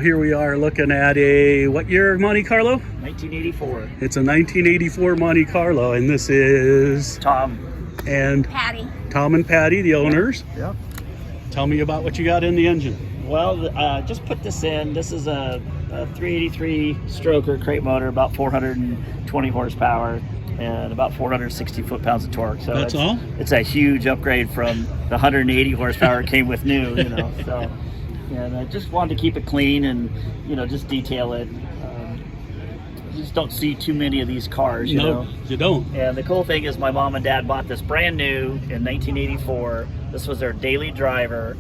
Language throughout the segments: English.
here we are looking at a, what year Monte Carlo? 1984. It's a 1984 Monte Carlo, and this is Tom. and Patty. Tom and Patty, the owners. Yep. Tell me about what you got in the engine. Well, just put this in. This is a 383 stroker crate motor, about 420 horsepower and about 460 foot-pounds of torque. So That's all? It's a huge upgrade from the 180 horsepower it came with new, you know. So, and I just wanted to keep it clean and, you know, just detail it. You just don't see too many of these cars, you know. You don't. And the cool thing is my mom and dad bought this brand new in 1984. This was their daily driver.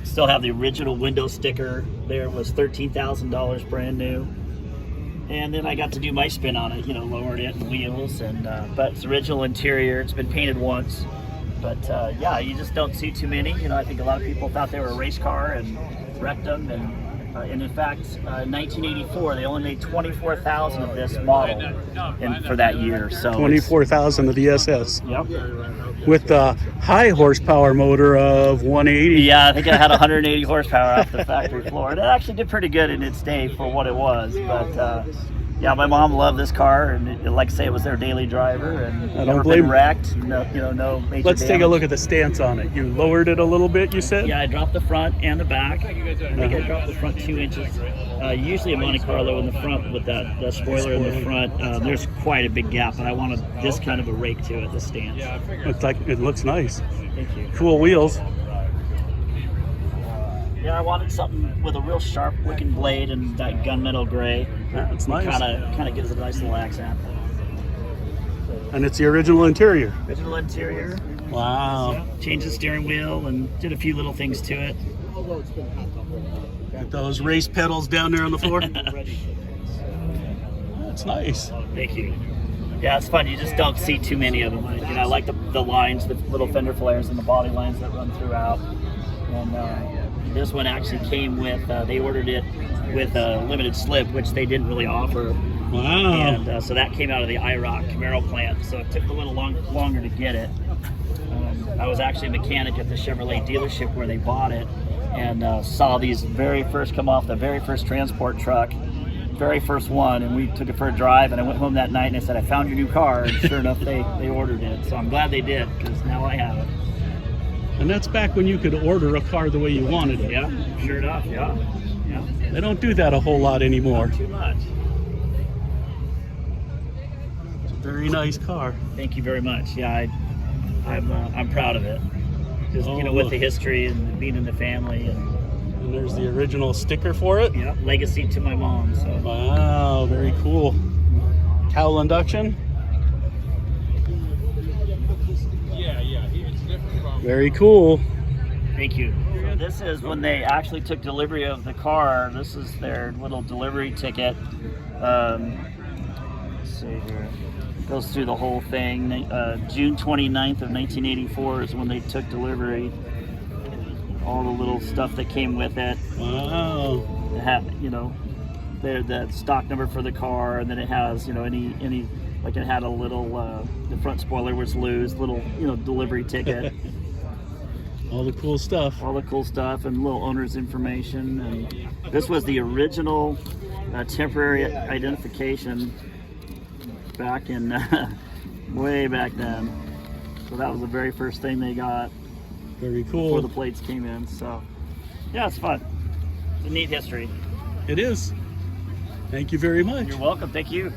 Still have the original window sticker. There was $13,000 brand new. And then I got to do my spin on it, you know, lowered it and wheels, and but it's original interior. It's been painted once, but yeah, you just don't see too many. You know, I think a lot of people thought they were a race car and wrecked them, and in fact, 1984 they only made 24,000 of this model for that year. So 24,000 of the SS. Yep. With the high horsepower motor of 180. Yeah, I think it had 180 horsepower off the factory floor. And it actually did pretty good in its day for what it was. But yeah, my mom loved this car, and like I say, it was their daily driver, and I don't never blame been wrecked. No, you know, no major Let's take a damage. look at the stance on it. You lowered it a little bit, you said? Yeah, I dropped the front and the back. I think I dropped the front 2 inches. Usually a Monte Carlo in the front with the spoiler in the front, there's quite a big gap, but I wanted this kind of a rake to it, the stance. It looks nice. Thank you. Cool wheels. Yeah, I wanted something with a real sharp looking blade and that gunmetal gray. That's nice. Kind of gives it a nice little accent. And it's the original interior. Original interior. Wow. Yeah, changed the steering wheel and did a few little things to it. Got those race pedals down there on the floor. That's nice. Thank you. Yeah, it's fun. You just don't see too many of them. You know, I like the lines, the little fender flares and the body lines that run throughout. And this one actually came with, they ordered it with a limited slip, which they didn't really offer. Wow. And so that came out of the IROC Camaro plant, so it took a little longer to get it. I was actually a mechanic at the Chevrolet dealership where they bought it, and saw these very first come off the very first transport truck, very first one, and we took it for a drive, and I went home that night and I said, I found your new car, and sure enough they ordered it. So I'm glad they did, because now I have it. And that's back when you could order a car the way you wanted it. Yeah, sure enough, yeah. They don't do that a whole lot anymore. Not too much. It's a very nice car. Thank you very much. Yeah, I'm proud of it. Just, you know, with the history and being in the family, And there's the original sticker for it. yeah, legacy to my mom. So Wow, very cool. Cowl induction. Very cool. thank you. So this is when they actually took delivery of the car. This is their little delivery ticket. Let's see here. Goes through the whole thing. June 29th of 1984 is when they took delivery. All the little stuff that came with it. Wow. It had, you know, the stock number for the car, and then it has, you know, any like it had a little the front spoiler was loose, little, you know, delivery ticket. All the cool stuff. All the cool stuff and little owner's information. And this was the original temporary identification back in way back then. So that was the very first thing they got Very before cool. the plates came in. So yeah, it's fun. It's a neat history. It is. Thank you very much. You're welcome. Thank you.